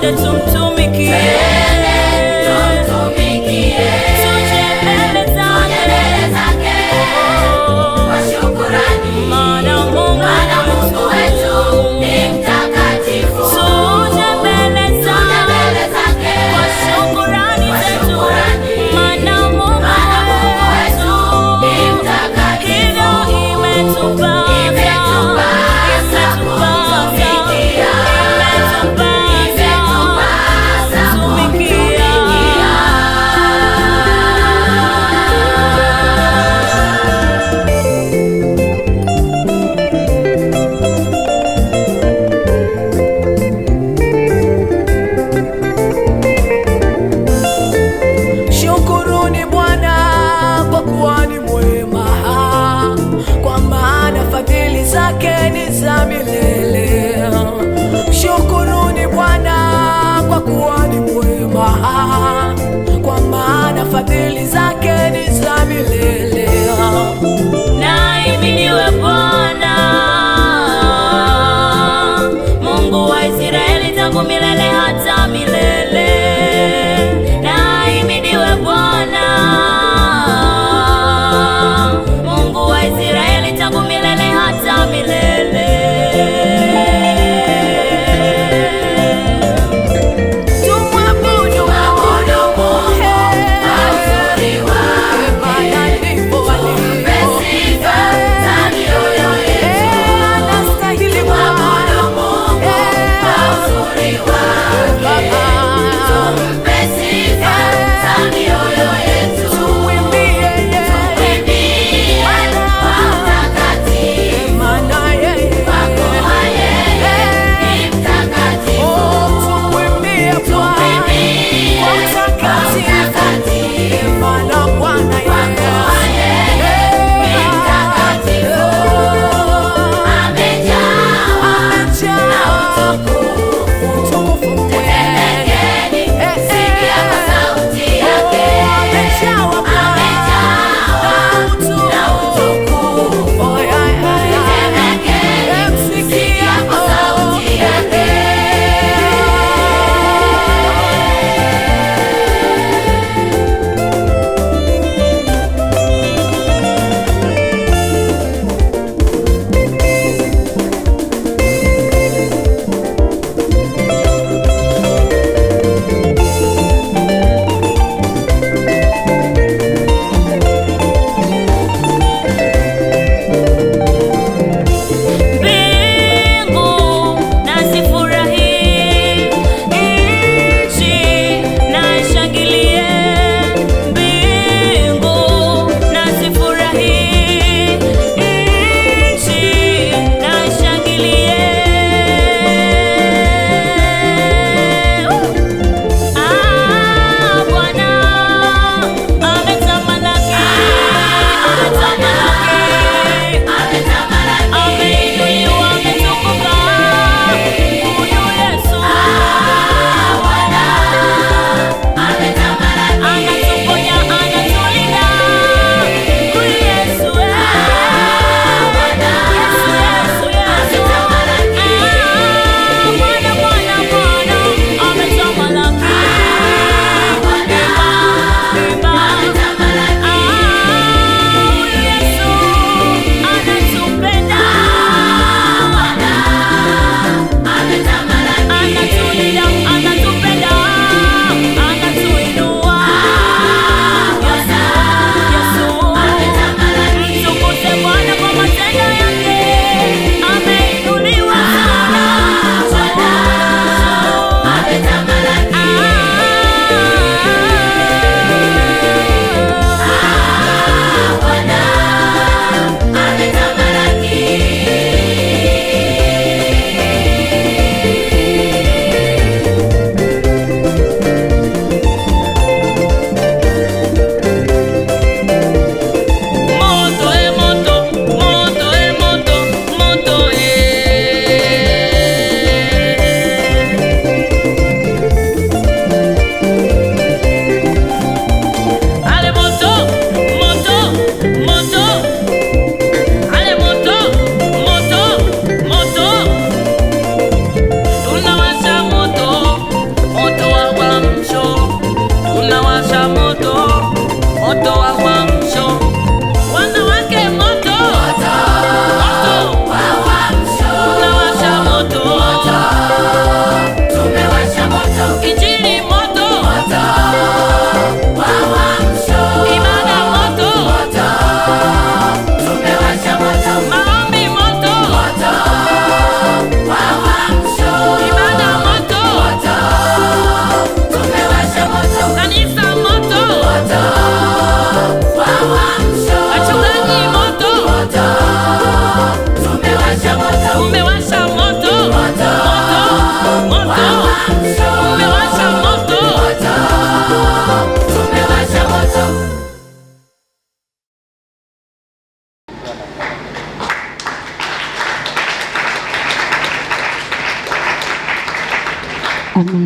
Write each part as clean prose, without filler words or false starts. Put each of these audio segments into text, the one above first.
twende tumtumikie, tuje mbele zake kwa shukrani, maana Mungu wetu ni mtakatifu. Tuje mbele zake kwa shukrani zetu, maana Mungu wetu ni mtakatifu. Hivyo imetupasa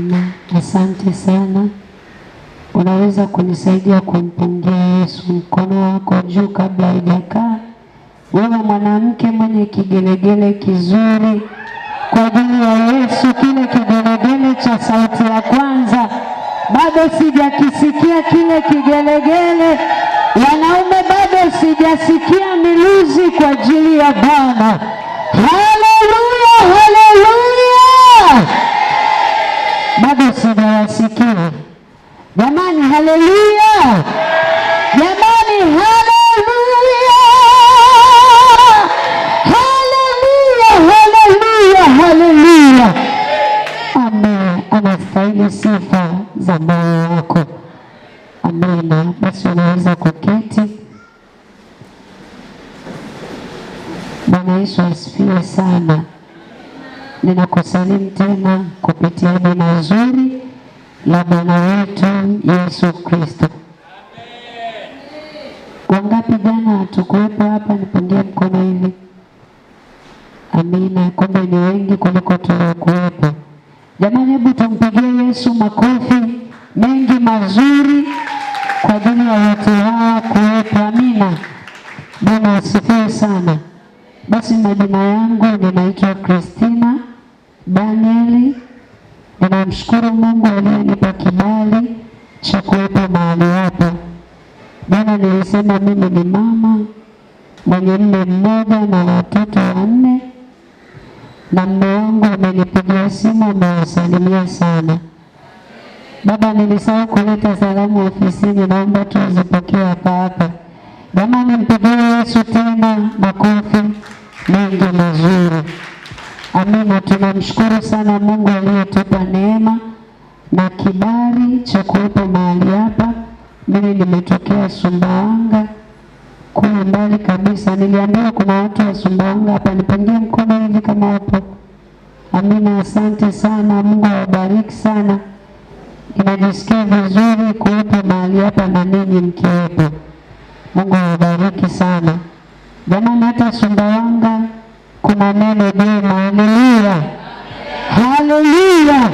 Amina. Asante sana. Unaweza kunisaidia kumpungia Yesu mkono wako juu kabla hujakaa. Wewe mwanamke mwenye kigelegele kizuri kwa ajili ya Yesu, kile kigelegele cha sauti ya kwanza. Bado sijakisikia kile kigelegele. Wanaume, bado sijasikia miluzi kwa ajili ya Bwana. Haleluya, haleluya. Bado sijasikia. Jamani, haleluya. Jamani, haleluya. Haleluya, haleluya, haleluya. Amen. Anastahili sifa za moyo wako. Amina. Basi unaweza kuketi. Bwana Yesu asifiwe sana. Ninakusalimu tena kupitia jina zuri la Bwana wetu Yesu Kristo. Wangapi jana hatukuwepo hapa? Nipungie mkono hivi. Amina. Kumbe ni wengi kuliko tuliokuwepo. Jamani, hebu tumpigie Yesu makofi mengi mazuri kwa ajili ya watu hawa kuwepo. Amina. Bwana asifiwe sana. Basi majina yangu ninaitwa Christina Danieli. Ninamshukuru Mungu aliyenipa kibali cha kuwepo mahali hapa. Jana nilisema mimi ni mama mwenye mume mmoja na watoto 4, na mume wangu amenipigia simu, amewasalimia sana. Baba, nilisahau kuleta salamu ofisini, naomba tuzipokee hapa hapa. Jamani, mpigie Yesu tena makofi mengi mazuri. Amina. Tunamshukuru sana Mungu aliyetupa neema na kibali cha kuwepo mahali hapa. Mimi nimetokea Sumbawanga, kule mbali kabisa. Niliambiwa kuna watu wa Sumbawanga hapa, nipungie mkono hivi kama wapo. Amina. Asante sana, Mungu awabariki sana. Ninajisikia vizuri kuwepo mahali hapa na ninyi mkiwepo. Mungu awabariki sana. Jamani, hata Sumbawanga kuna neno jema. Haleluya, haleluya.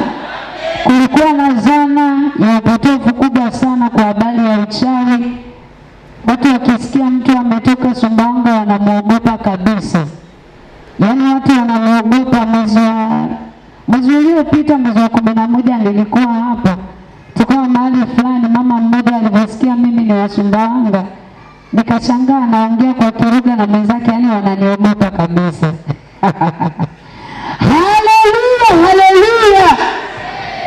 Kulikuwa na zana ya upotofu kubwa sana kwa habari ya uchawi. Watu wakisikia mtu ametoka Sumbawanga wanamwogopa kabisa. Yaani watu wanamwogopa. Mwezi uliopita, mwezi wa 11, nilikuwa hapa. Tukawa mahali fulani, mama mmoja alivyosikia mimi ni wa Sumbawanga, nikashangaa naongea kwa Kiruga na mwenzake, yani wananiogopa kabisa. Haleluya, haleluya.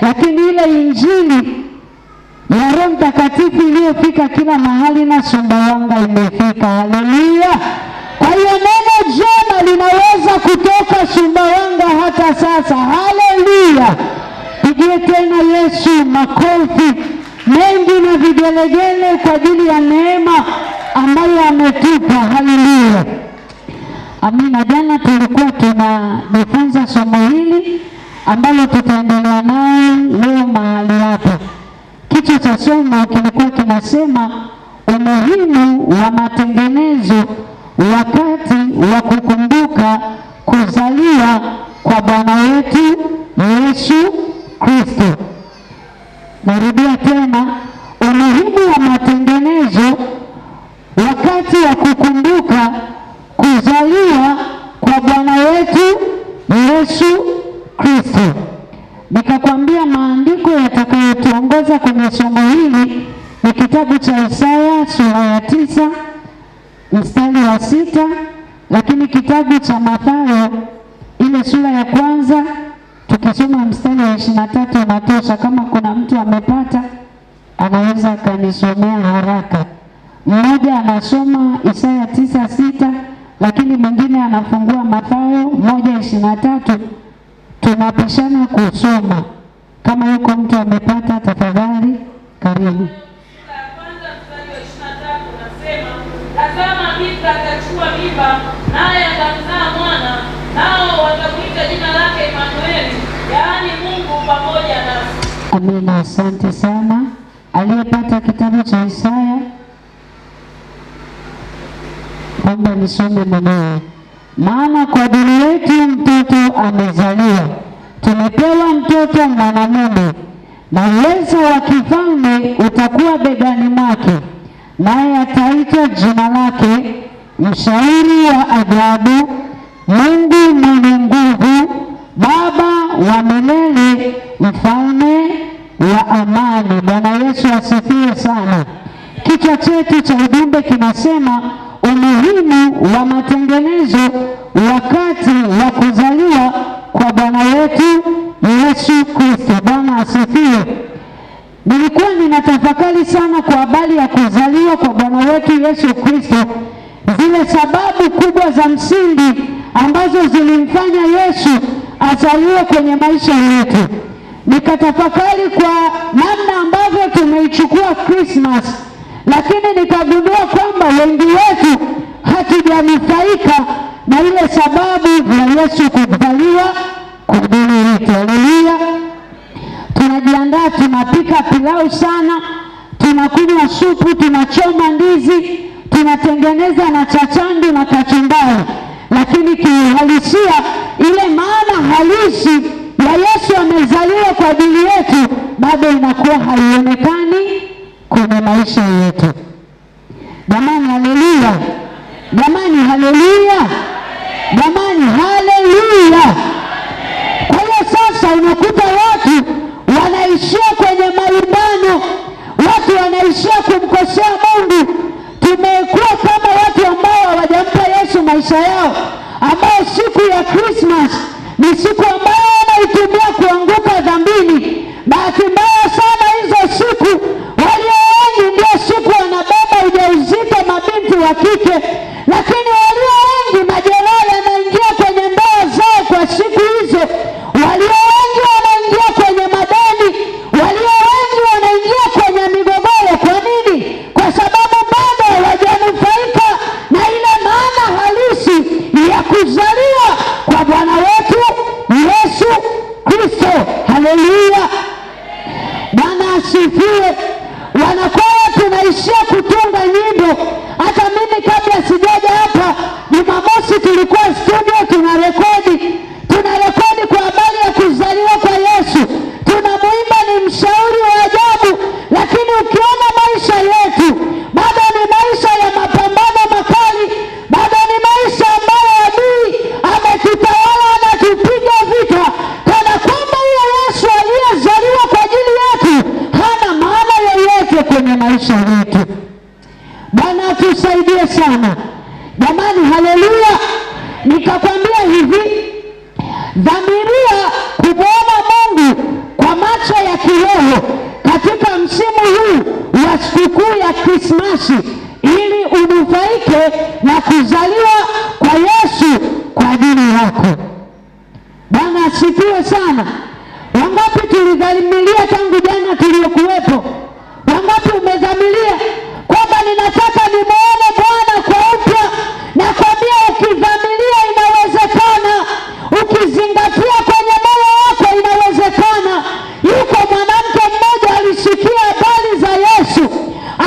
Lakini ile injili ya Roho Mtakatifu iliyofika kila mahali na Sumbawanga imefika. Haleluya. Kwa hiyo neno jema linaweza kutoka Sumbawanga hata sasa. Haleluya. Pigie tena Yesu makofi mengi na vigelegele kwa ajili ya neema ambayo ametupa. Haleluya. Amina. Jana tulikuwa tunajifunza somo hili ambalo tutaendelea nayo leo mahali hapa. Kichwa cha somo kilikuwa kinasema umuhimu wa matengenezo wakati wa kukumbuka kuzaliwa kwa Bwana wetu Yesu Kristo. Narudia tena, umuhimu wa matengenezo wakati wa kukumbuka kuzaliwa kwa Bwana wetu Yesu Kristo. Nikakwambia maandiko yatakayotuongoza kwenye somo hili ni kitabu cha Isaya sura ya 9 mstari wa 6, lakini kitabu cha Mathayo ile sura ya 1 tukisoma mstari wa 23 unatosha. Kama kuna mtu amepata anaweza akanisomea haraka. Mmoja anasoma Isaya 9:6, lakini mwingine anafungua Mathayo 1:23. Tunapishana kusoma. Kama yuko mtu amepata, tafadhali karibu. Tazama, bikira atachukua mimba, naye atamzaa mwana, nao watamuita jina lake Emanueli, yaani Mungu pamoja nasi. Amina. Asante sana. Aliyepata kitabu cha Isaya, kwamba nisome mwenyewe. Maana kwa ajili yetu mtoto amezaliwa, tumepewa mtoto mwanamume, na uwezo wa kifalme utakuwa begani mwake, naye ataitwa jina lake Mshauri wa Ajabu, Mungu mwenye Nguvu, Baba wa milele, Mfalme wa amani. Bwana Yesu asifiwe sana. Kichwa chetu cha ujumbe kinasema umuhimu wa matengenezo wakati wa kuzaliwa kwa Bwana wetu Yesu Kristo. Bwana asifiwe. Nilikuwa ninatafakari sana kwa habari ya kuzaliwa kwa Bwana wetu Yesu Kristo, zile sababu kubwa za msingi ambazo zilimfanya Yesu azaliwe kwenye maisha yetu. Nikatafakari kwa namna ambavyo tumeichukua Christmas, lakini nikagundua kwamba wengi wetu hatujanufaika na ile sababu ya Yesu kuzaliwa kwa ajili yetu. Haleluya. Tunajiandaa, tunapika pilau sana, tunakunywa supu, tunachoma ndizi, tunatengeneza na chachandu na kachumbari, lakini kiuhalisia ile maana halisi ya Yesu amezaliwa kwa ajili yetu bado inakuwa haionekani kwenye maisha yetu. Jamani, haleluya! Jamani, haleluya! Jamani, haleluya! Kwa hiyo sasa unakuta watu wanaishia kwenye malumbano, watu wanaishia kumkosea Mungu. Tumekuwa kama watu ambao hawajampa Yesu maisha yao, ambao siku ya Christmas ni siku ambayo wanaitumia kuanguka dhambini. Bahati mbaya sana hizo siku walio wengi ndio siku wanabeba ujauzito mabinti wa kike, lakini walio wengi majeraha yanaingia kwenye ndoa zao kwa siku hizo. Walio wengi wanaingia kwenye madeni, walio wengi wanaingia kwenye migogoro. Kwa nini? Kwa sababu bado hawajanufaika na ile maana halisi ya kuzaliwa kwa Bwana wetu Yesu Kristo. Haleluya. Bwana asifiwe. Wanakwaya tunaishia kutunga nyimbo. Hata mimi kabla sijaja hapa Jumamosi tulikuwa studio tunarekodi kwa habari ya kuzaliwa kwa Yesu. Tunamuimba ni mshauri wa ajabu, lakini ukiona maisha yetu bado ni maisha ya mapambano makali, bado ni maisha ambayo adui ametutawala, anatupiga vita kana kwamba huyo Yesu aliyezaliwa kwa ajili yetu hana maana yoyote kwenye maisha yetu. Bwana atusaidie sana. Jamani, haleluya. Nikakwambia hivi, dhamiria kumwona Mungu kwa macho ya kiroho katika msimu huu wa sikukuu ya Krismasi, ili unufaike na kuzaliwa kwa Yesu kwa ajili yako. Bwana asifiwe sana. Wangapi tulidhamiria tangu jana tuliokuwepo? Wangapi umedhamiria kwamba ninataka nimuone Bwana kwa upya? Na kwambia ukidhamiria inawezekana, ukizingatia kwenye moyo wako inawezekana. Yuko mwanamke mmoja alisikia habari za Yesu,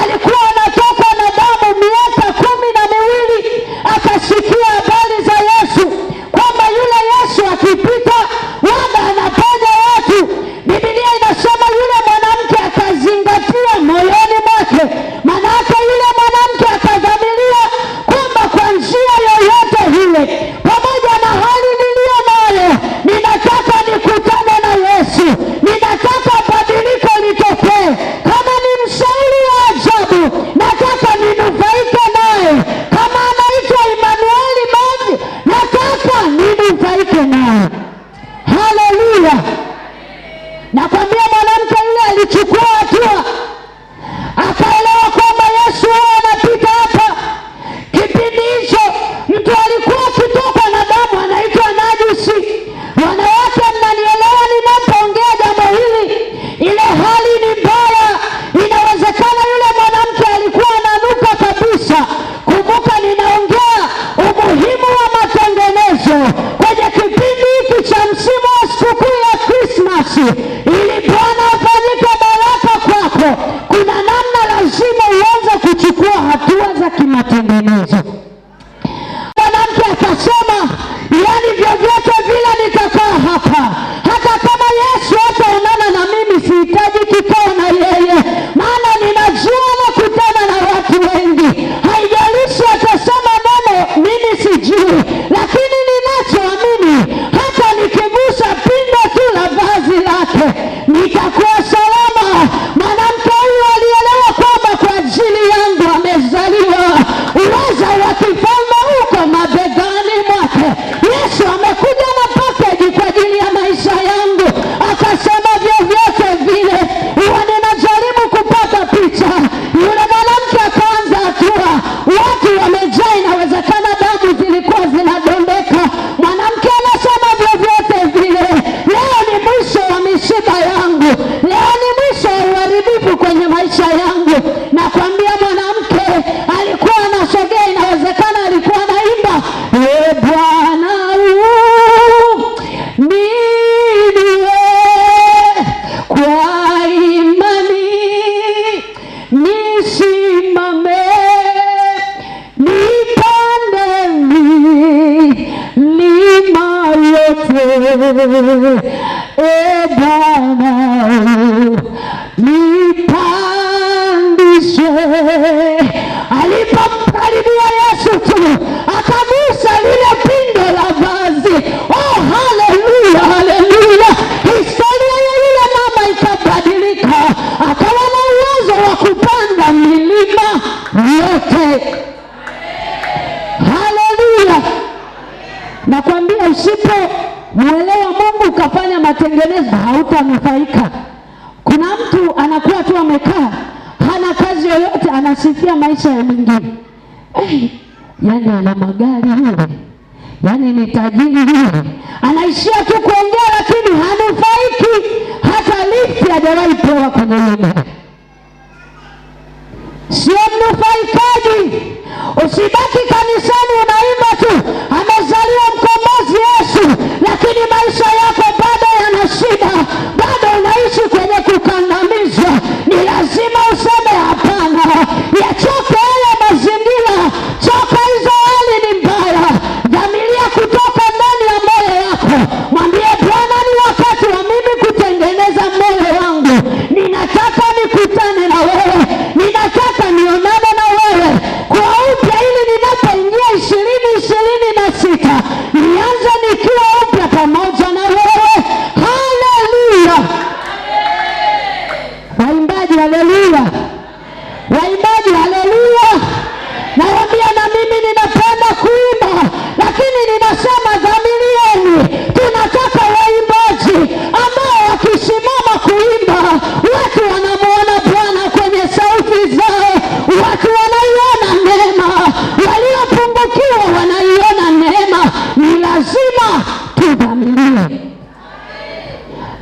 alikuwa anatoka na damu miaka 12, akasikia habari za Yesu kwamba yule Yesu akipita waga anaponya watu. Biblia inasema yule mwanamke akazingatia moyoni mwake, manake yule mwanamke akadhamiria kwamba kwa njia yoyote ile, pamoja na hali niliyo nayo, ninataka nikutane na Yesu, ninataka badiliko litokee. Kama ni mshauri wa ajabu, nataka ninufaike naye. Kama anaitwa Emmanueli Maji, nataka ninufaike naye. Haleluya. Nakwambia mwanamke yule alichukua hatua, akaelewa kwamba Yesu anapita hapa. Kipindi hicho mtu alikuwa akitoka na damu anaitwa najisi. Wanawake, mnanielewa ninapoongea jambo hili? Ile hali ni mbaya. Inawezekana yule mwanamke alikuwa ananuka kabisa. Kumbuka ninaongea umuhimu wa matengenezo kwenye kipindi hiki cha msimu wa sikukuu ya Krismasi, ili Bwana afanyike baraka kwako. maisha yangu. Nakwambia mwanamke alikuwa anasogea, inawezekana alikuwa anaimba, e Bwana niinue kwa imani, nisimame nipande milima yote, e Bwana nipandishe. Alipomkaribia Yesu tu akagusa lile pindo la vazi. Oh, haleluya, haleluya! Historia ya yule mama ikabadilika, akawa na uwezo wa kupanda milima yote. Haleluya! Nakwambia usipomwelewa Mungu ukafanya matengenezo hautanufaika. Kuna mtu anakuwa tu amekaa hana kazi yoyote, anasifia maisha ya mwingine. Yani ana magari yule, yani ni tajiri yule, anaishia tu kuongea lakini hanufaiki. Hata lifti hajawahi pewa kwenye nyumba. Sio mnufaikaji. Usibaki kanisani unaimba tu amezaliwa mkombozi Yesu, lakini maisha yako bado yana shida, bado unaishi kwenye kukandamizwa. Ni lazima useme hapana, yachoke yale mazingira, choka hizo hali ni mbaya. Dhamiria kutoka ndani ya moyo wako, mwambie Bwana, ni wakati wa mimi kutengeneza moyo wangu. Ninataka nikutane na wewe, ninataka nionane na wewe kwa upya, ili ninapoingia 2026 nianze nikiwa upya pamoja na wewe. Haleluya! Waimbaji haleluya! Waimbaji haleluya! Nawaambia na mimi ninapenda kuimba, lakini ninasema dhamirieni. Tunataka waimbaji ambao wakisimama kuimba watu wanamuona Bwana kwenye sauti zao, watu wanaiona neema, waliopungukiwa wanaiona neema. Ni lazima tudhamirie,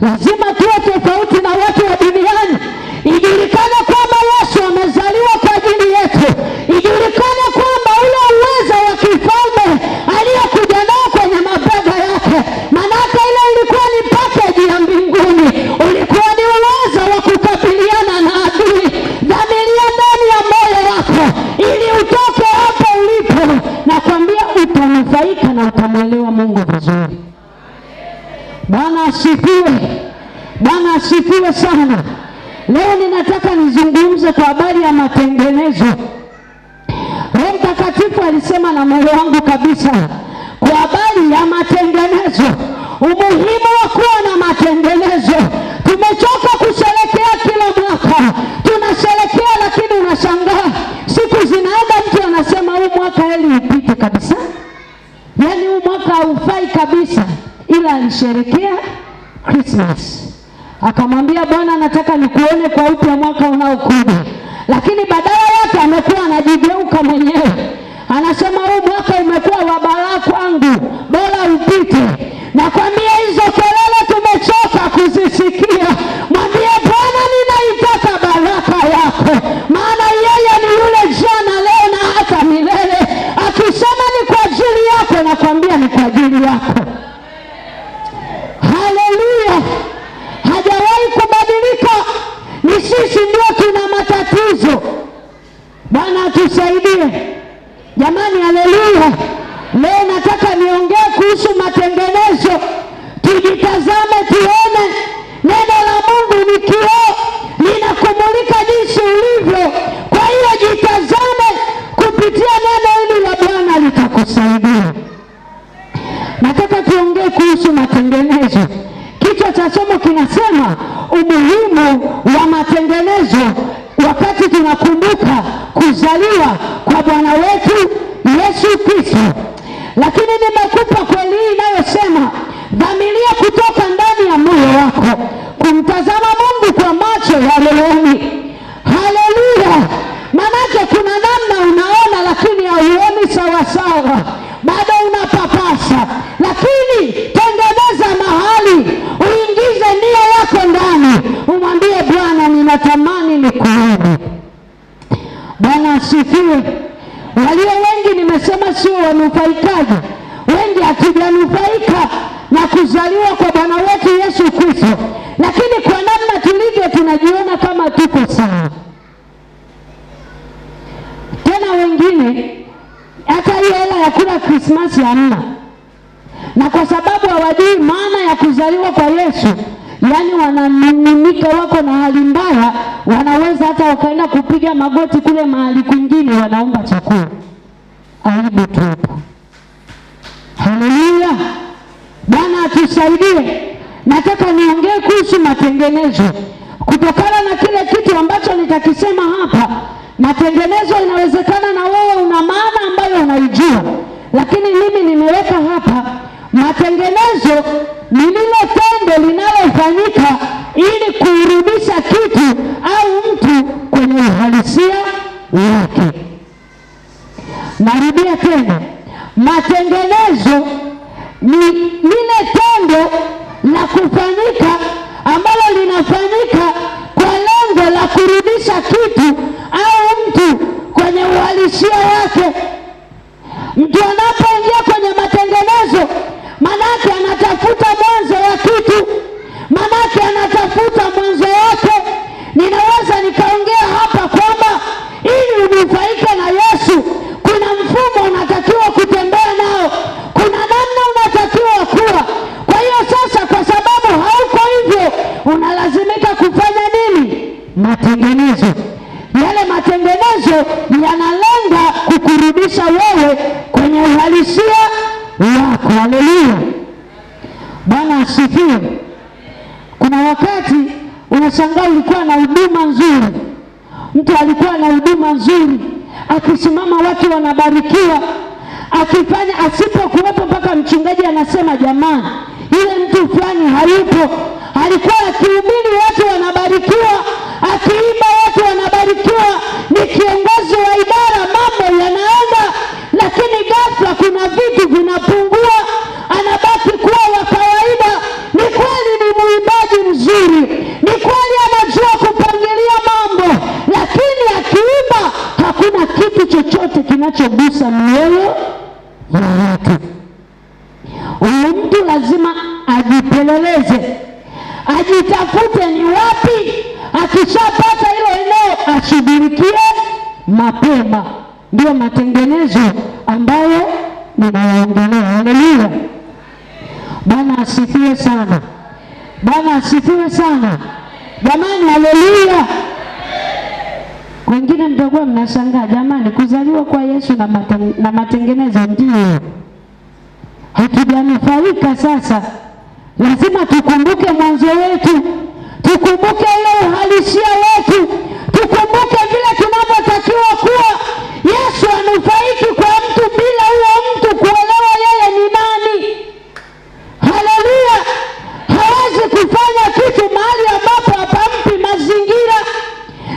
lazima tuwe tofauti na watu wa duniani. Ijulikane kwamba Yesu amezaliwa kwa ajili yetu, ijulikane kwamba ule uwezo wa kifalme aliyokuja nao kwenye mabega yake, manake ile ilikuwa ni package ya mbinguni, ulikuwa ni uwezo wa kukabiliana na adui. Dhamiria ndani ya moyo wako ili utoke hapo ulipo. Nakwambia utanufaika na utamwelewa Mungu vizuri. Bwana asifiwe. Bwana asifiwe sana. Leo ninataka nizungumze kwa habari ya matengenezo. Roho Mtakatifu alisema na moyo wangu kabisa kwa habari ya matengenezo, umuhimu wa kuwa na matengenezo. Tumechoka kusherekea kila mwaka, tunasherekea lakini unashangaa siku zinaenda, mtu anasema huu mwaka heli upite kabisa, yaani huu mwaka haufai kabisa, ila alisherekea Christmas. Akamwambia Bwana, nataka nikuone kwa upya mwaka unaokuja, lakini badala yake amekuwa anajigeuka mwenyewe, anasema huu mwaka umekuwa wa balaa kwangu, bora upite. Nakwambia hizo kelele tumechoka kuzisikia. Mwambie Bwana, ninaitaka baraka yako, maana yeye ni yule jana, leo na hata milele. Akisema ni kwa ajili yako, nakwambia ni kwa ajili yako. Haleluya! Hajawahi kubadilika. Ni sisi ndio tuna matatizo. Bwana atusaidie jamani, haleluya. Leo nataka niongee kuhusu matengenezo. Tujitazame tuone neno la Mungu ni kioo, linakumulika jinsi ulivyo. Kwa hiyo jitazame kupitia neno hili la Bwana, litakusaidia. Nataka tuongee kuhusu matengenezo. Kichwa cha somo kinasema umuhimu wa matengenezo wakati tunakumbuka kuzaliwa kwa Bwana wetu Yesu Kristo. Lakini nimekupa kweli hii inayosema dhamiria kutoka ndani ya moyo wako kumtazama Mungu kwa macho ya rohoni. Haleluya! Manake kuna namna unaona lakini hauoni sawa sawa, bado unapapasa. Lakini tengeneza mahali, uingize nia yako ndani, umwambie Bwana, ninatamani nikuone. Krismasi hamna. Na kwa sababu hawajui maana ya kuzaliwa kwa Yesu, yaani wananung'unika, wako na hali mbaya, wanaweza hata wakaenda kupiga magoti kule mahali kwingine wanaomba chakula. Aibu tupu. Haleluya. Bwana atusaidie. Nataka niongee kuhusu matengenezo. Kutokana na kile kitu ambacho nitakisema hapa, matengenezo inawezekana na wewe una maana ambayo unaijua, lakini mimi nimeweka hapa matengenezo ni lile tendo linalofanyika ili kurudisha kitu au mtu kwenye uhalisia wake. Narudia tena, matengenezo ni lile tendo la kufanyika ambalo linafanyika kwa lengo la kurudisha kitu au mtu kwenye uhalisia wake. Mtu anapoingia kwenye matengenezo, manake anatafuta mwanzo wa kitu, manake anatafuta mwanzo wake. Ninaweza nikaongea hapa kwamba ili unufaike na Yesu, kuna mfumo unatakiwa kutembea nao, kuna namna unatakiwa kuwa. Kwa hiyo sasa, kwa sababu hauko hivyo, unalazimika kufanya nini? Matengenezo. Yale matengenezo yanalenga kukurudisha wewe kwenye uhalisia wako. Haleluya. Bwana asifiwe. Kuna wakati unashangaa ulikuwa na huduma nzuri, mtu alikuwa na huduma nzuri, akisimama watu wanabarikiwa, akifanya, asipokuwepo mpaka mchungaji anasema jamani, yule mtu fulani hayupo. Alikuwa akihubiri watu wanabarikiwa, akiimba watu wanabarikiwa, ni kiongozi wa idara, mambo yanaenda, lakini ghafla kuna vitu vinapungua, anabaki kuwa wa kawaida. Ni kweli ni muimbaji mzuri, ni kweli anajua kupangilia mambo, lakini akiimba hakuna kitu chochote kinachogusa mioyo ya watu. Huyu mtu lazima ajipeleleze, ajitafute ni wapi. Akishapata hilo eneo ashughulikie mapema. Ndio matengenezo ambayo ninayaongelea. Haleluya. Bwana asifiwe sana. Bwana asifiwe sana. Jamani, haleluya. Wengine mtakuwa mnashangaa, jamani, kuzaliwa kwa Yesu na matengenezo ndio hatujanufaika. Sasa lazima tukumbuke mwanzo wetu, tukumbuke ile uhalisia wetu, tukumbuke vile tunavyotakiwa kuwa. Yesu anufaiki kwa mtu bila huyo mtu kuelewa yeye ni nani. Haleluya. Hawezi kufanya kitu mahali ambapo hapampi mazingira.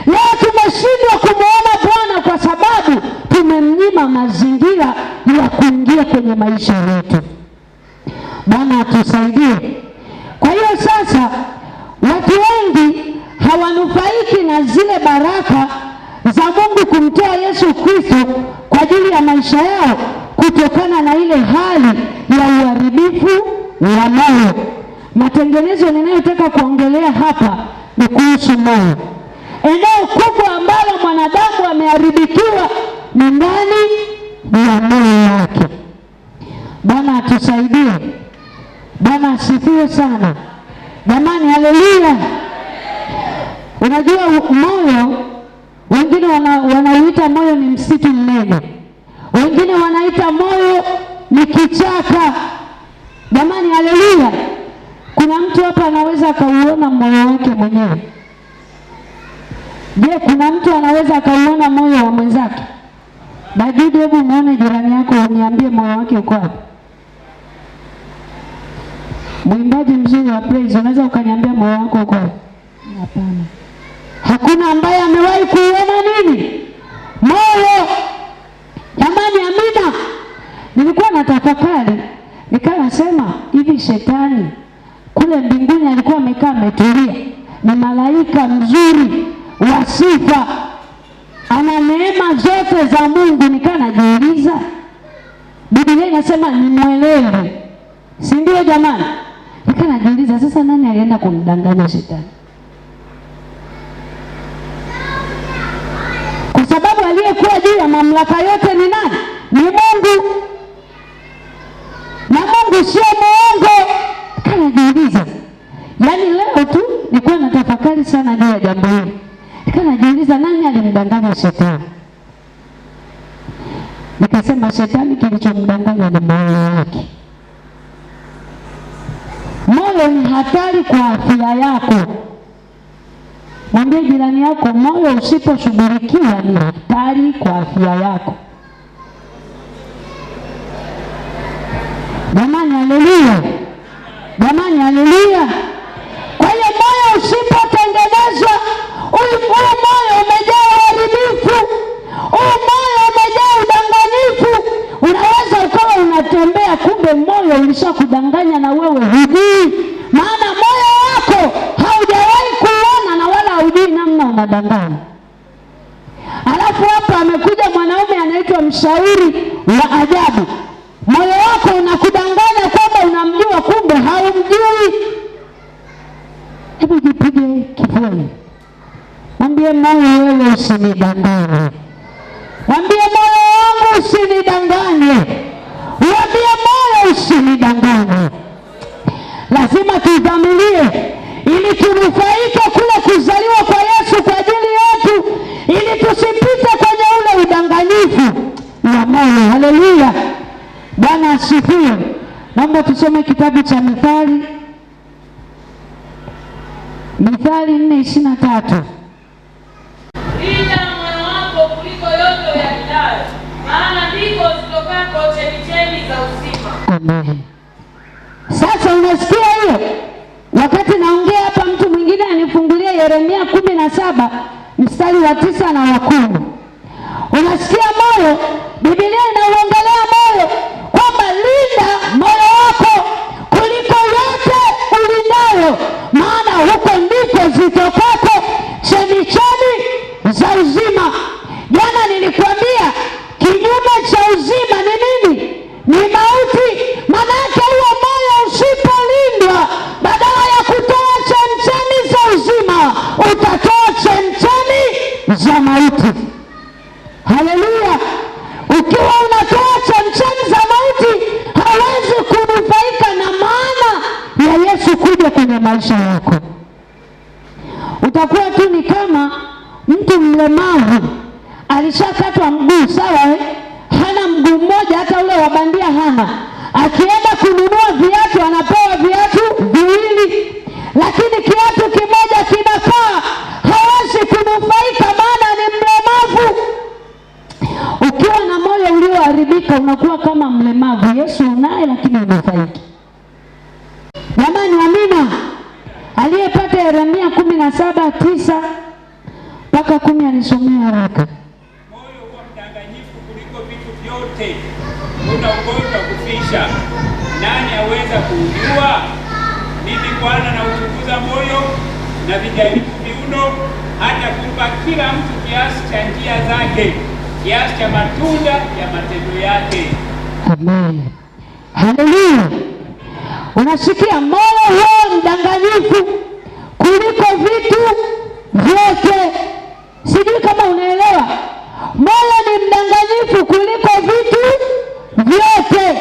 Leo tumeshindwa kumwona Bwana kwa sababu tumemnyima mazingira ya kuingia kwenye maisha yetu. Bwana atusaidie. Kwa hiyo sasa, watu wengi hawanufaiki na zile baraka za Mungu kumtoa Yesu Kristo kwa ajili ya maisha yao kutokana na ile hali ya uharibifu wa moyo. Matengenezo ninayotaka kuongelea hapa ni kuhusu moyo. Eneo kubwa ambalo mwanadamu ameharibikiwa ni ndani ya moyo wake. Bwana atusaidie. Bwana asifiwe sana. Jamani, haleluya. Unajua moyo, wengine wanauita moyo ni msitu mnene, wengine wanaita moyo ni kichaka. Jamani, haleluya. Kuna mtu hapa anaweza akauona moyo wake mwenyewe? Je, kuna mtu anaweza akauona moyo wa mwenzake? Daudi, hebu muone jirani yako, uniambie moyo wake uko wapi? Mwimbaji mzuri wa praise, unaweza ukaniambia moyo wako uko wapi? Hapana. Hakuna ambaye amewahi kuona nini? Moyo. Jamani, amina. Nilikuwa natafakari, nikasema hivi, shetani kule mbinguni alikuwa amekaa ametulia, ni malaika mzuri wa sifa, ana neema zote za Mungu. Najiuliza, Biblia inasema ni mwelewa, si ndio jamani? Najiuliza, sasa nani alienda kumdanganya shetani? Kwa sababu aliyekuwa juu ya mamlaka yote ni nani? Ni Mungu. nikatafakari sana juu ya jambo hili. Najiuliza, nani alimdanganya Shetani? Nikasema Shetani kilichomdanganya ni moyo wake. Moyo ni hatari kwa afya yako. Mwambie jirani yako, moyo usiposhughulikiwa ni hatari kwa afya yako. Jamani, haleluya! Jamani, haleluya! Kwa hiyo moyo usipotengenezwa, huyu moyo umejaa uharibifu, huyu moyo umejaa udanganyifu. Unaweza ukawa unatembea, kumbe moyo ulishakudanganya na wewe hujui, maana moyo wako haujawahi kuona na wala hujui namna unadanganya. Alafu hapa amekuja mwanaume anaitwa mshauri wa ajabu. Moyo wako unakudanganya kwamba unamjua, kumbe haumjui. Hebu jipige kifua. Mwambie moyo, wewe usinidanganye. Mwambie moyo wangu usinidanganye. Mwambie moyo usinidanganye. Lazima tudhamirie ili tunufaike kule kuzaliwa kwa Yesu kwa ajili yetu, ili tusipite kwenye ule udanganyifu wa moyo. Haleluya! Bwana asifiwe. Naomba tusome kitabu cha Mithali 4:23. Linda moyo wako kuliko yote uyalindayo, maana ndiko zitokako chemchemi za uzima. Amen. Sasa unasikia hiyo? Wakati naongea hapa, mtu mwingine anifungulia Yeremia 17:9 na 10. Unasikia moyo? Biblia inauongelea moyo kwamba linda moyo wako kuliko yote ulindayo, maana huko ndipo zitokako chemichemi za uzima. Jana nilikwambia kinyume cha uzima ni nini? Ni mauti. Manake huo moyo usipolindwa, badala ya kutoa chemchemi za uzima, utatoa chemchemi za mauti. Haleluya! Ukiwa unatoa chemchemi za mauti, hawezi kunufaika na maana ya Yesu kuja kwenye maisha yako. Utakuwa tu ni kama mtu mlemavu alishakatwa mguu, sawa hana mguu mmoja, hata ule wa bandia hana. Akienda kununua viatu anapewa viatu viwili, lakini kiatu kimoja kinakaa, hawezi kunufaika maana ni mlemavu. Ukiwa na moyo ulioharibika unakuwa kama mlemavu. Yesu unaye lakini unufaiki. Jamani, amina. Aliyepata Yeremia 17:9 mpaka 10 anisomea haraka. Moyo huwa mdanganyifu kuliko vitu vyote, una ugonjwa kufisha, nani aweza kuujua? Mimi Bwana nauchunguza moyo na vijaribu viuno, hata kumpa kila mtu kiasi cha njia zake, kiasi cha matunda ya matendo yake. Amen. Haleluya. Unasikia, moyo huo mdanganyifu kuliko vitu vyote. Sijui kama unaelewa. Moyo ni mdanganyifu kuliko vitu vyote.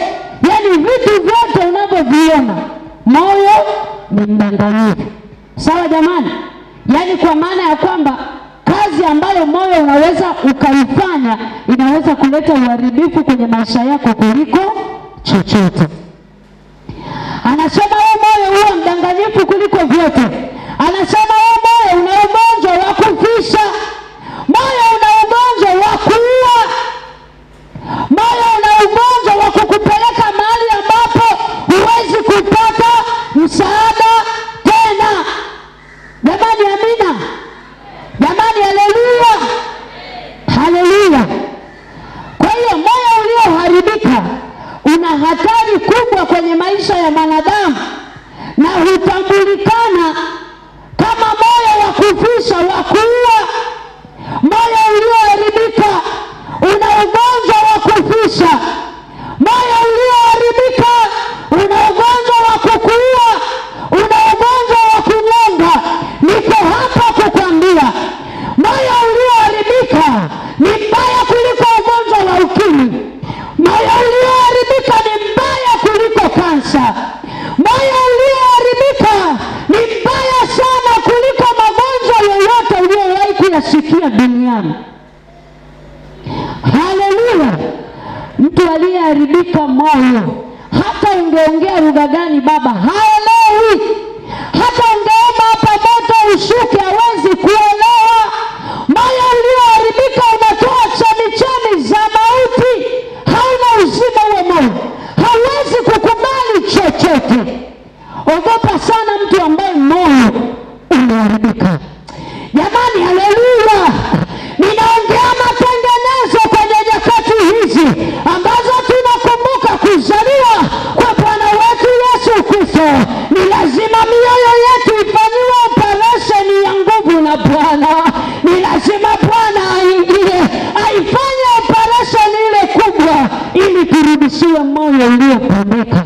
Yaani vitu vyote unavyoviona, moyo ni mdanganyifu. Sawa jamani? Yaani kwa maana ya kwamba kazi ambayo moyo unaweza ukaifanya inaweza kuleta uharibifu kwenye maisha yako kuliko chochote. Anasema wewe moyo huwa mdanganyifu kuliko vyote. Anasema wewe moyo una ugonjwa wa kufisha. Moyo una ugonjwa wa kuua. Moyo una ugonjwa wa kukupeleka mahali ambapo huwezi kupata msaada tena. Jamani, amina. Jamani, haleluya. Haleluya. Kwa hiyo moyo ulioharibika una hatari kubwa kwenye maisha ya mwanadamu, na hutambulikana aliyeharibika moyo, hata ungeongea lugha gani baba haelewi. Hata ungeomba hapa moto ushuke hawezi kuelewa. Moyo ulioharibika unatoa chemichemi za mauti, hauna uzima huo moyo, hawezi kukubali chochote. Ogopa sana mtu ambaye moyo umeharibika. Jamani, haleluya! Ninaongea matengenezo kwenye nyakati hizi ambazo tunakumbuka kuzaliwa kwa Bwana wetu Yesu Kristo. Ni lazima mioyo yetu ifanyiwe operesheni ya nguvu na Bwana. Ni lazima Bwana aingie aifanye operesheni ile kubwa, ili turudishiwe moyo uliopondeka.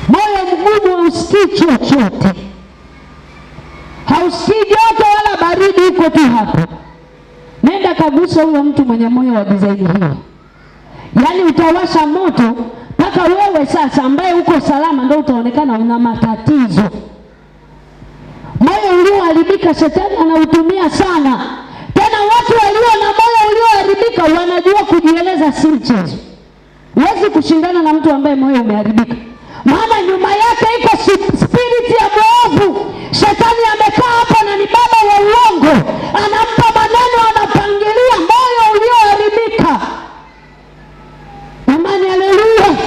Moyo mgumu hausikii chochote, hausikii joto wala baridi, uko tu hapo. Nenda kagusa huyo mtu mwenye moyo wa dizaini hiyo. Yaani utawasha moto mpaka wewe sasa ambaye uko salama ndio utaonekana una matatizo. Moyo ulioharibika shetani anautumia sana. Tena watu walio na moyo ulioharibika wanajua kujieleza, si mchezo. Huwezi kushindana na mtu ambaye moyo umeharibika, maana nyuma yake iko spiriti ya mwovu. Shetani amekaa hapo na ni baba wa uongo, anampa maneno, anapangilia moyo ulioharibika. Amani, haleluya!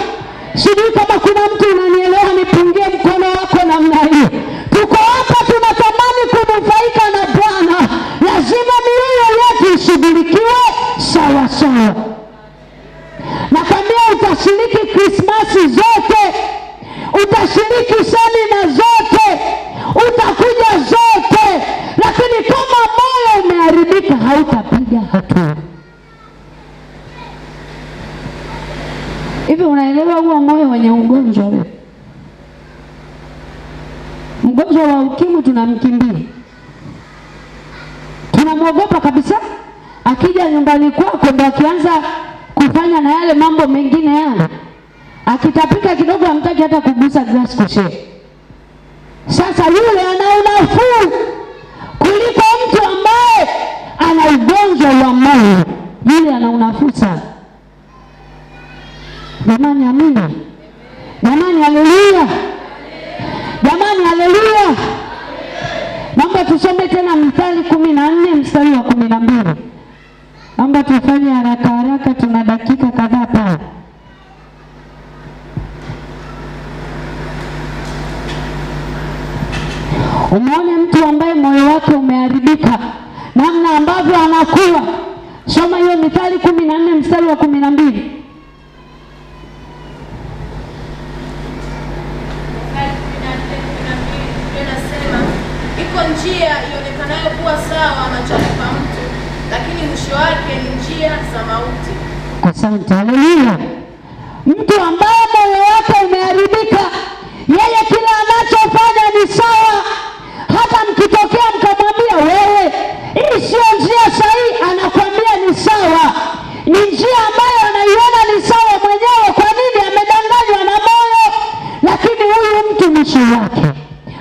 Sijui kama kuna mtu unanielewa, nipungie mkono wako namna hiyo. Tuko hapa tunatamani kunufaika na Bwana, lazima mioyo yetu ishughulikiwe sawa sawa. Nakwambia utashiriki Krismasi zote, utashiriki semina zote, utakuja zote, lakini kama moyo umeharibika hautapiga hatua. Hivi unaelewa huo moyo wenye ugonjwa wewe? Mgonjwa wa ukimwi tunamkimbia, tunamwogopa kabisa. Akija nyumbani kwako ndo akianza kufanya na yale mambo mengine yale, akitapika kidogo hamtaki hata kugusa glasi kushare. Sasa yule ana unafuu kuliko mtu ambaye ana ugonjwa wa moyo. Yule ana unafuu sana. Jamani, amina. Jamani, haleluya. Jamani, haleluya. Naomba tusome tena Mithali 14 mstari wa 12. Naomba tufanye haraka haraka, tuna dakika kadhaa pale. Umeone mtu ambaye moyo wake umeharibika, namna ambavyo anakuwa. Soma hiyo Mithali 14 mstari wa 12. Iko njia ionekanayo kuwa sawa machoni pa mtu, lakini mwisho wake ni njia za mauti. Asante, haleluya. Mtu ambaye moyo wake umeharibika, yeye kila anachofanya ni sawa. Hata mkitokea mkamwambia wewe, hii sio njia sahihi, anakwambia ni sawa. Ni njia ambayo anaiona ni sawa mwenyewe. Kwa nini? Amedanganywa na moyo. Lakini huyu mtu mwisho wake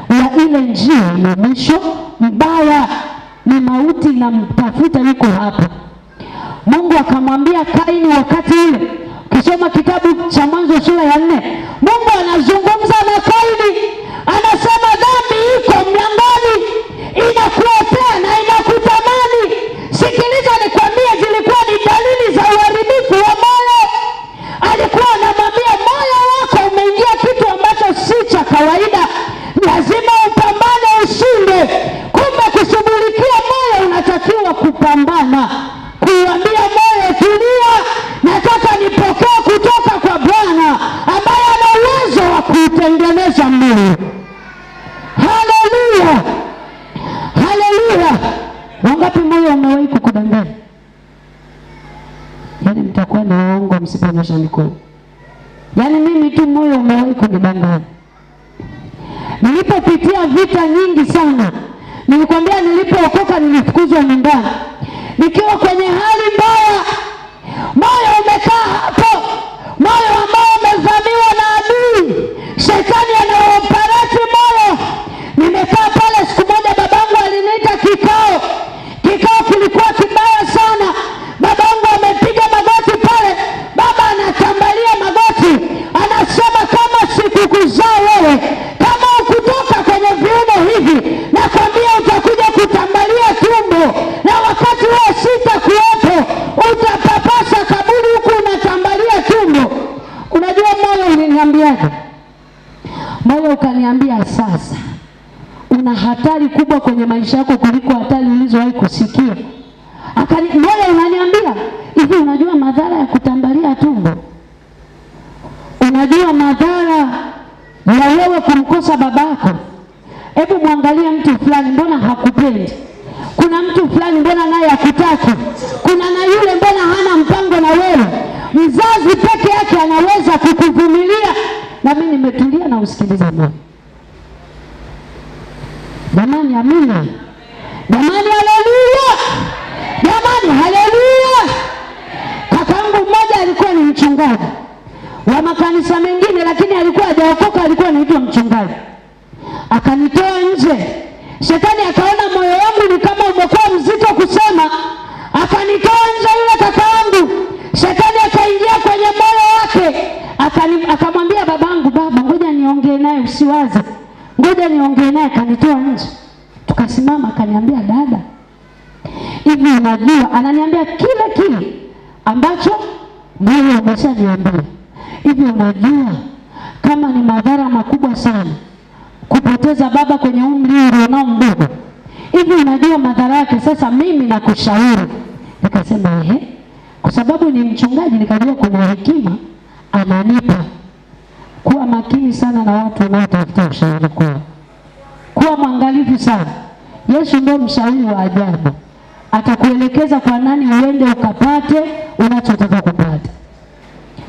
wa ile njia ni mwisho mbaya, ni mauti, na mtafuta yuko hapa. Mungu akamwambia Kaini wakati ule, ukisoma kitabu cha Mwanzo sura ya 4, Mungu anazungumza na Kaini, anasema dhambi iko mlangoni, inakuotea na inakutamani. Sikiliza nikwambie, zilikuwa ni dalili za uharibifu wa moyo. Alikuwa anamwambia moyo wako umeingia kitu ambacho si cha kawaida, lazima upambane ushinde. Kumbe kushughulikia moyo unatakiwa kupambana, kuambia moyo tulia, nataka nipokee kutoka kwa Bwana ambaye ana uwezo wa kutengeneza moyo. Haleluya, haleluya. Wangapi moyo umewahi kukudanganya? Yaani mtakuwa na waongo msiponyosha mikono. Yaani mimi tu moyo umewahi kunidanganya. Nilipopitia vita nyingi sana, nilikwambia nilipookoka nilifukuzwa nyumbani nikiwa kwenye hali mbaya. Moyo umekaa hapo, moyo ambao umevamiwa na adui. Shetani anaoperate moyo. Nimekaa pale, siku moja babangu aliniita kikao. Kikao kilikuwa kibaya sana. Babangu amepiga magoti kukuzaa wewe, kama ukutoka kwenye viuno hivi, nakwambia utakuja kutambalia tumbo, na wakati wewe sitakuwepo utapapasa kaburi huku unatambalia tumbo. Unajua moyo uliniambiaje? Moyo ukaniambia, sasa una hatari kubwa kwenye maisha yako kuliko hatari ulizowahi kusikia. Moyo unaniambia hivi, unajua madhara ya kutambalia tumbo? Unajua madhara ya wewe kumkosa babako? Hebu muangalie mtu fulani, mbona hakupendi? Kuna mtu fulani, mbona naye hakutaki? Kuna na yule, mbona hana mpango na wewe? Mzazi peke yake anaweza kukuvumilia. Na mimi nimetulia na usikiliza moyo. Jamani, amina. Jamani, haleluya. Jamani, haleluya. Kakaangu mmoja alikuwa ni mchungaji wa makanisa mengine, lakini alikuwa hajaokoka, alikuwa anaitwa mchungaji. Akanitoa nje. Shetani akaona moyo wangu ni kama umekuwa mzito kusema, akanitoa nje yule kakaangu. Shetani akaingia kwenye moyo wake, akamwambia babangu, baba, ngoja niongee naye, usiwaze, ngoja niongee naye. Akanitoa nje, tukasimama. Akaniambia, dada, hivi unajua? Ananiambia kile ambacho moyo umeshaniambia. Hivi unajua kama ni madhara makubwa sana kupoteza baba kwenye umri ulionao mdogo? Hivi unajua madhara yake? Sasa mimi nakushauri. Nikasema kwa sababu ni mchungaji, nikajua kuna hekima ananipa. Kuwa makini sana na watu wanaotafuta ushauri kwao. Kuwa mwangalifu sana. Yesu ndio mshauri wa ajabu. Atakuelekeza kwa nani uende ukapate unachotaka kupata.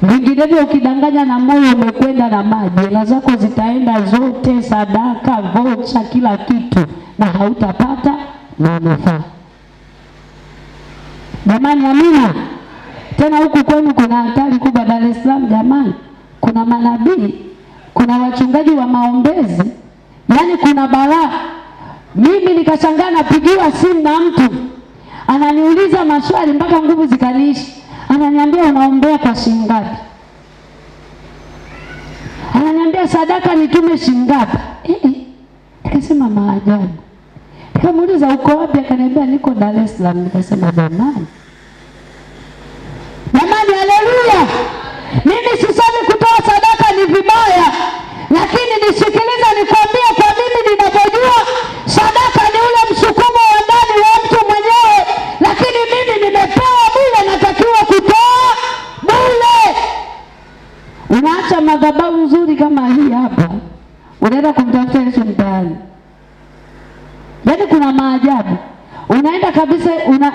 Vinginevyo ukidanganya na moyo umekwenda na maji, hela zako zitaenda zote, sadaka, vocha, kila kitu, na hautapata manufaa. Jamani, amina. Tena huku kwenu kuna hatari kubwa Dar es Salaam jamani. Kuna manabii, kuna wachungaji wa maombezi, yaani kuna balaa. Mimi nikashangaa, napigiwa simu na mtu ananiuliza maswali mpaka nguvu zikaniishi. Ananiambia, unaombea kwa shilingi ngapi? Ananiambia, sadaka nitume shilingi ngapi? Nikasema maajabu. Nikamuuliza, uko wapi? Akaniambia, niko Dar es Salaam. Nikasema jamani, haleluya. Mimi sisemi kutoa sadaka ni vibaya, lakini nisikiliza nikwambie, kwa mimi ninapojua sadaka ni ule msukumo wa ndani wa mtu mwenyewe, lakini mimi nimepewa bure, natakiwa kutoa bure. Unaacha madhabahu nzuri kama hii hapa, unaenda kumtafuta Yesu mtaani. Yaani kuna maajabu. Unaenda kabisa,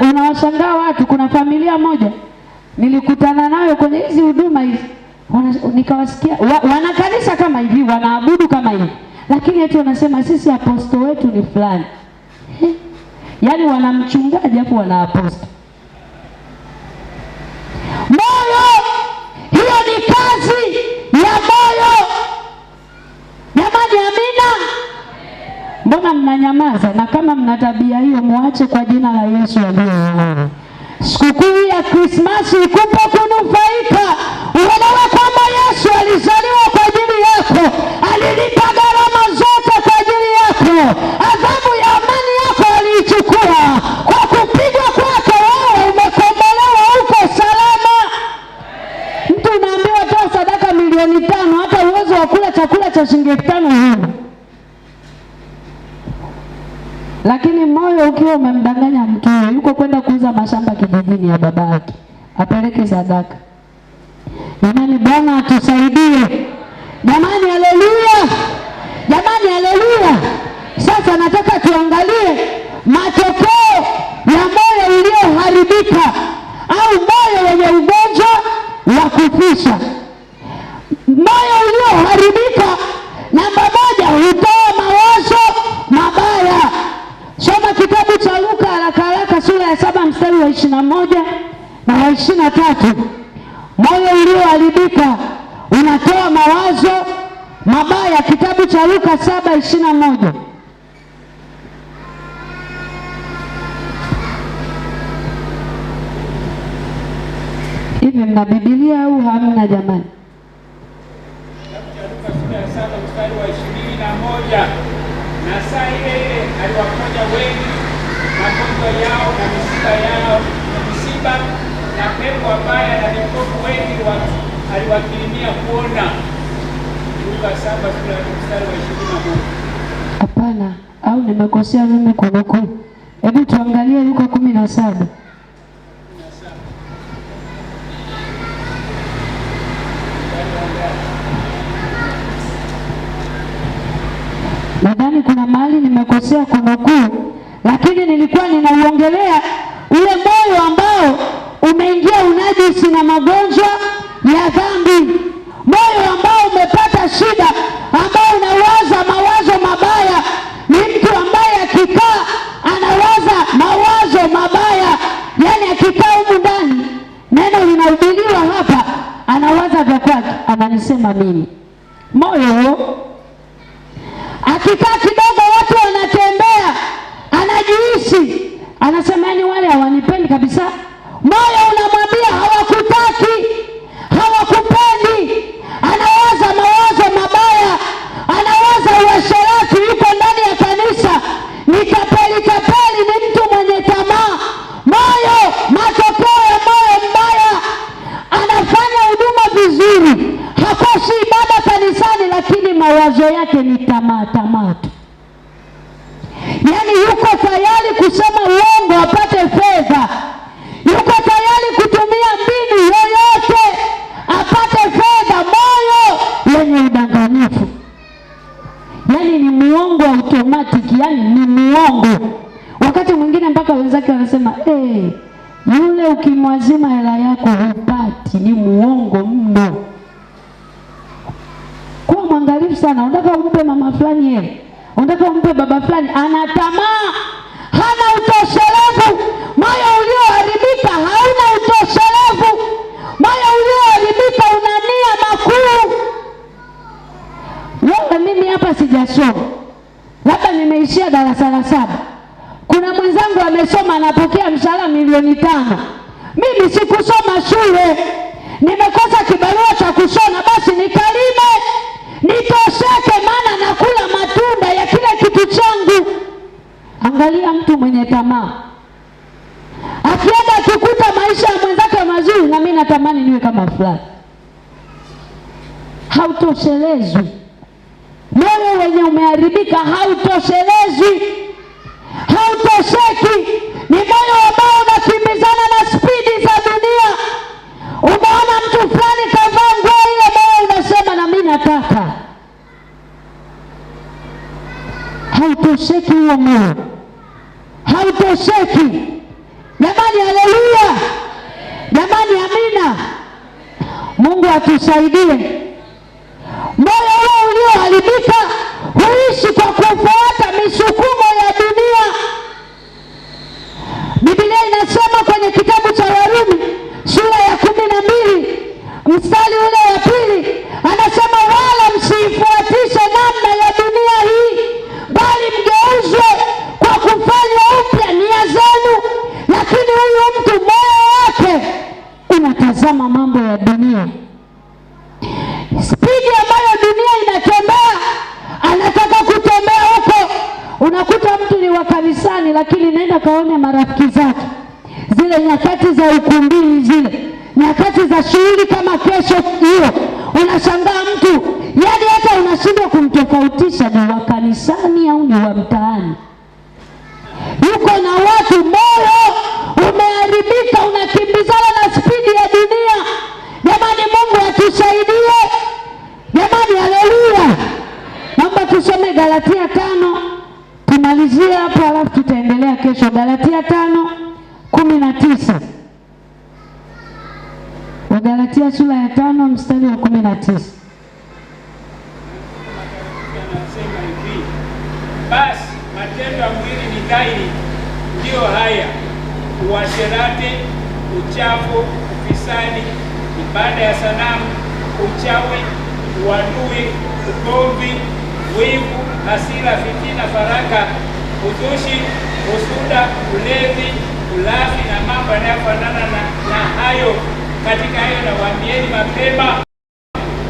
unawashangaa watu. Kuna familia moja nilikutana nayo kwenye hizi huduma hizi, nikawasikia wana kanisa kama hivi, wanaabudu kama hivi, lakini eti wanasema sisi apostol wetu ni fulani. Yaani wana mchungaji hapo, wana apostol. Moyo, hiyo ni kazi ya moyo. Jamani, amina. Mbona mnanyamaza? Na kama mna tabia hiyo, muache kwa jina la Yesu aliye hai. Sikukuu ya Krismasi ikupe kunufaika. Uelewe kwamba Yesu alizaliwa kwa ajili yako, alilipa gharama zote kwa ajili yako. Adhabu ya amani yako aliichukua. Kwa kupigwa kwake wewe umekombolewa, uko salama. Mtu unaambiwa toa sadaka milioni 5, hata uwezo wa kula chakula cha shilingi 5 huna. Lakini moyo ukiwa umemdanganya mtu, yuko kwenda kuuza mashamba kijijini ya baba yake, apeleke sadaka. Jamani, Bwana atusaidie. Jamani, haleluya. Jamani, haleluya. Sasa nataka tuangalie matokeo ya moyo ulioharibika au moyo wenye ugonjwa wa kufisha. Moyo ulioharibika, namba 1, hutoa mawazo mabaya. Soma kitabu cha Luka haraka sura ya 7 mstari wa 21 na wa 23. Moyo ulioharibika unatoa mawazo mabaya. Kitabu cha Luka 7:21. Hivi mna Biblia au hamna jamani? Luka sura ya aliwaponya wengi magonjwa yao na misiba na pepo wabaya na vipofu wengi aliwakirimia kuona. Luka 7:21. Hapana, au nimekosea mimi kunukuu? Hebu tuangalie Luka 17. Nadhani kuna mahali nimekosea kunukuu, lakini nilikuwa ninauongelea ule moyo ambao umeingia unajisi na magonjwa ya dhambi, moyo ambao umepata shida, ambao unawaza mawazo mabaya. Ni mtu ambaye akikaa anawaza mawazo mabaya, yani akikaa humu ndani, neno linahubiriwa hapa, anawaza vya kwake, ananisema mimi. Moyo akikaa kidogo, watu wanatembea, anajihisi, anasema yani wale hawanipendi kabisa. Moyo unamwambia hawakutaki, hawakupendi. Anawaza mawazo mabaya, anawaza uasherati, yuko ndani ya kanisa, ni tapeli, ni mtu mwenye tamaa. Moyo, matokeo ya moyo mbaya, anafanya huduma vizuri, hakosi ibada kanisani, lakini mawazo yake ni tamaa tu. Yani yuko tayari kusema uongo apate fedha, yuko tayari kutumia mbinu yoyote apate fedha. Moyo wenye udanganyifu, yani ni muongo automatic, yani ni muongo. Wakati mwingine mpaka wenzake wanasema yule ukimwazima hela yako hupati, ni muongo mno. Kuwa mwangalifu sana. Unataka umpe mama fulani hela, unataka umpe baba fulani, ana tamaa, hana utoshelevu. Moyo ulioharibika hauna utoshelevu. Moyo ulioharibika una nia makuu. Wewe, mimi hapa sijasoma, labda nimeishia darasa la 7. Kuna mwenzangu amesoma, anapokea mshahara milioni 5. Mimi sikusoma shule, nimekosa kibarua cha kushona, basi nikalime nitosheke, maana nakula matunda ya kile kitu changu. Angalia mtu mwenye tamaa, akienda akikuta maisha ya mwenzake mazuri, na mimi natamani niwe kama fulani. Hautoshelezwi. Moyo wenye umeharibika hautoshelezwi, hautosheki. Ni moyo ambao unakimbizana na spidi za dunia. Unaona mtu fulani kavaa nguo ile, moyo unasema na mimi nataka. Hautosheki huo moyo, hautosheki. Jamani, haleluya! Jamani, amina. Mungu atusaidie. Moyo huo ulioharibika huishi kwa kufuata misukumo ya dunia. Biblia inasema kwenye kitabu cha Warumi sura ya 12 mstari ule wa 2, anasema wala msifuatishe namna ya dunia hii, bali mgeuzwe kwa kufanywa upya nia zenu. Lakini huyu mtu moyo wake unatazama mambo ya dunia, spidi ambayo dunia inatembea, anataka kutembea huko. Unakuta mtu ni wa kanisani, lakini nenda kaone marafiki zake, zile nyakati za ukumbini, zile nyakati za shughuli kama kesho hiyo, unashangaa mtu, yani hata unashindwa kumtofautisha ni wa kanisani au ni wa mtaani. Yuko na watu, moyo umeharibika, unakimbizana na spidi ya dunia. Jamani, Mungu atusaidie. Jamani, haleluya. Naomba tusome Galatia 5, tumalizie hapo, alafu tutaendelea kesho. Galatia 5:19. Galatia sura ya 5 mstari wa 19. Anasema hivi: basi matendo ya mwili ni dhahiri, ndiyo haya: uasherati, uchafu, ufisadi, ibada ya sanamu, uchawi, uadui, ugomvi, wivu, hasira, fitina, faraka, uzushi, husuda, ulevi, ulafi na mambo yanayofanana na hayo. Katika hayo nawaambieni mapema,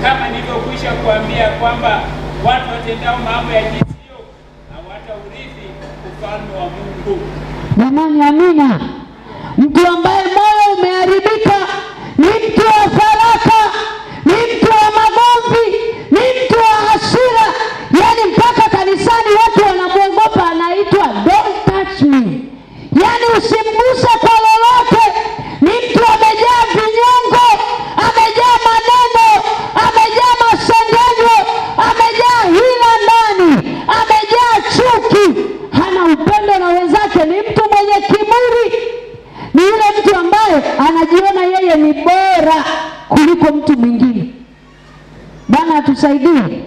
kama nilivyokwisha kuambia, kwamba watu watendao mambo ya jinsi hiyo hawataurithi ufalme wa Mungu. Jamani, amina. Mtu ambaye moyo umeharibika ni mtu wa faraka, ni mtu wa magomvi, ni mtu wa hasira. Yaani mpaka kanisani watu wanamwogopa, anaitwa don't touch me. Yaani usimguse kwa lolote. Ni mtu amejaa vinyongo, amejaa maneno, amejaa masengenyo, amejaa hila ndani, amejaa chuki, hana upendo na wenzake. Ni mtu mwenye kiburi. Ni yule mtu ambaye anajiona yeye ni bora kuliko mtu mwingine. Bwana atusaidie.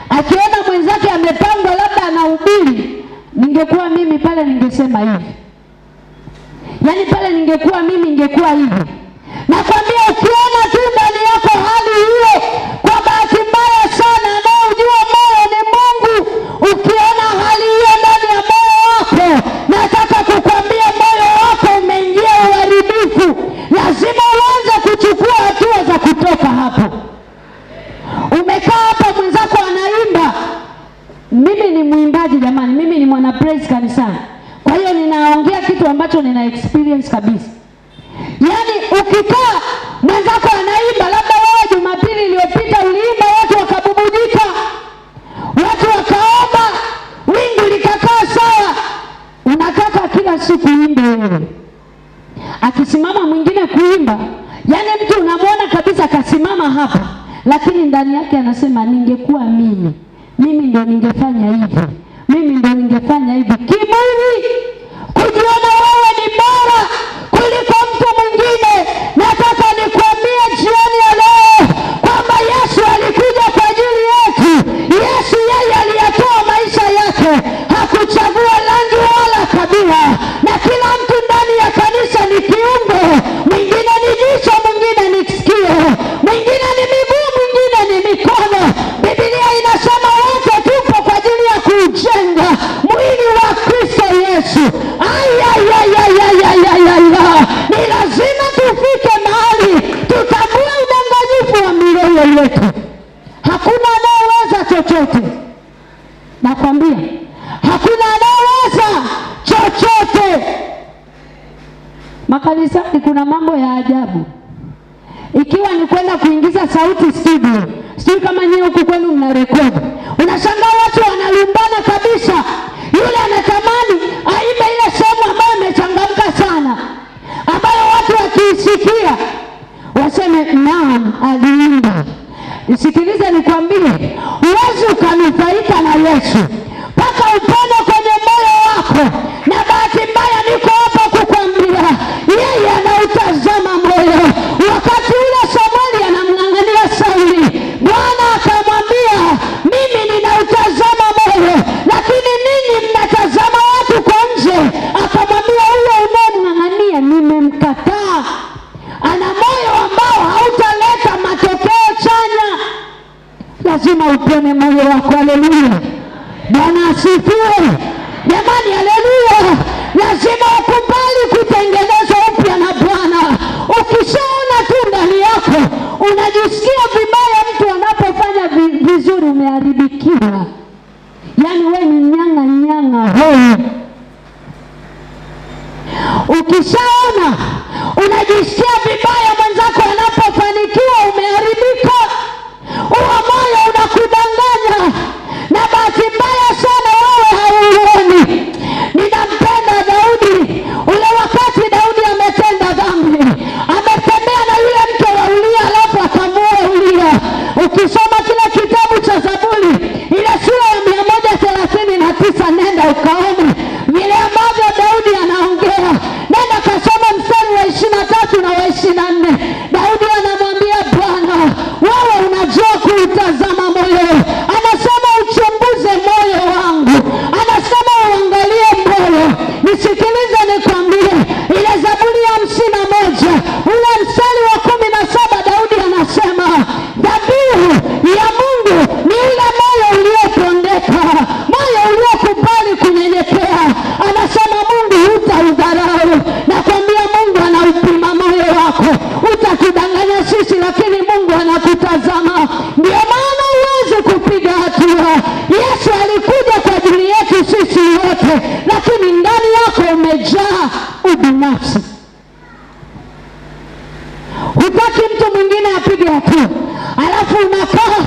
Akiona mwenzake amepangwa labda anahubiri, ningekuwa mimi pale ningesema hivi. Yaani pale ningekuwa mimi ningekuwa hivi. Nakwambia, ukiona tu ndani yako hali hiyo, kwa bahati mbaya sana anayejua moyo ni Mungu. Ukiona hali hiyo ndani ya moyo wako, nataka kukwambia moyo wako umeingia uharibifu. Lazima uanze kuchukua hatua za kutoka hapo. Umekaa hapa mwenzako anaimba. Mimi ni mwimbaji jamani, mimi ni mwana praise kanisani. Kwa hiyo ninaongea kitu ambacho nina experience kabisa. Yaani ukikaa mwenzako anaimba, labda wewe Jumapili iliyopita uliimba watu wakabubujika, watu wakaomba, wingu likakaa sawa. Unataka kila siku uimbe wewe. Akisimama mwingine kuimba, yaani mtu unamwona kabisa kasimama hapa, lakini ndani yake anasema ningekuwa mimi ndio ningefanya hivi, mimi ndio ningefanya hivi. Kiburi, kujiona wewe ni bora kuliko mtu mwingine. Nataka nikwambie jioni ya leo kwamba Yesu alikuja kwa ajili yetu. Yesu yeye aliyatoa maisha yake, hakuchagua rangi wala kabila. Na kila mtu ndani ya kanisa ni kiungo. Mwingine ni jicho, mwingine ni sikio, mwingine ni miguu, mwingine ni mikono. Biblia inasema wote tupo kwa ajili ya kujenga mwili wa Kristo Yesu. Ni lazima tufike mahali tutambue udanganyifu wa milele yetu. Hakuna anayeweza chochote. Nakwambia, hakuna anayeweza chochote. Makanisani kuna mambo ya ajabu. Ikiwa ni kwenda kuingiza sauti studio, sio kama nyinyi huku kwenu mna rekodi. Unashangaa watu wanalumbana kabisa. Yule anatamani aimbe ile sehemu ambayo imechangamka sana, ambayo watu wakiisikia waseme naam, aliimba. Nisikilize nikwambie, huwezi ukanufaika na Yesu mpaka upone kwenye moyo wako. Na bahati mbaya niko hapa kukwambia, yeye anautazama moyo. Wakati ule Samueli anamng'ang'ania Sauli, Bwana akamwambia, mimi ninautazama moyo, lakini ninyi mnatazama watu kwa nje. Akamwambia, huyo unayemng'ang'ania nimemkataa. Ana moyo ambao hautaleta matokeo chanya. Lazima upone moyo wako. Haleluya, Bwana asifiwe jamani, haleluya. Lazima ukubali kutengenezwa upya na Bwana. Ukishaona tu ndani yako unajisikia vibaya, mtu anapofanya vizuri umeharibikiwa. Yaani wewe ni nyanga hoi. Ukishaona unajisikia vibaya mwenzako anapofanikiwa, umeharibika. Huo moyo unakudanganya, na bahati mbaya sana wewe hauoni. Ninampenda Daudi. Ule wakati Daudi ametenda dhambi, ametembea na yule mke wa Uria, alafu akamuoa Uria. Ukisoma kile kitabu cha Zaburi ile sura ya 139, nenda ukaone vile ambavyo Daudi anaongea. Nenda kasoma mstari wa 23 na wa 24. umejaa ubinafsi. Hutaki mtu mwingine apige hatua, alafu unakaa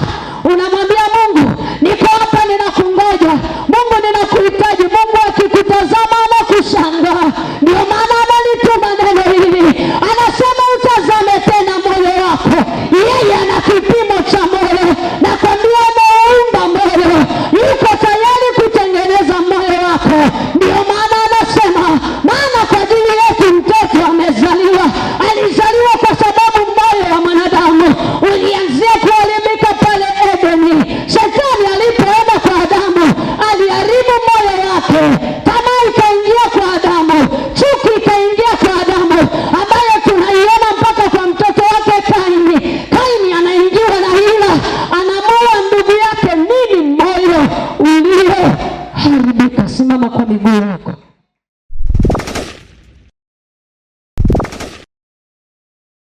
unamwambia Mungu, niko hapa ninakungoja, Mungu ninakuhitaji. Mungu akikutazama anakushangaa. Ndio maana analituma neno hili, anasema utazame tena moyo wako. Yeye ana kipimo cha moyo, na kwambia ameumba moyo, yuko tayari kutengeneza moyo wako. Ndio maana anasema, maana kwa ajili yetu mtoto amezaliwa. Alizaliwa kwa sababu moyo wa mwanadamu ulianzia kuharibika pale Edeni. Shetani alipoenda kwa Adamu aliharibu moyo wake, tamaa ikaingia kwa Adamu, chuki ikaingia kwa Adamu, ambayo tunaiona mpaka kwa mtoto wake Kaini. Kaini anaingiwa na hila, anamuua ndugu yake. Nini? Moyo ulioharibika. Simama kwa miguu yako.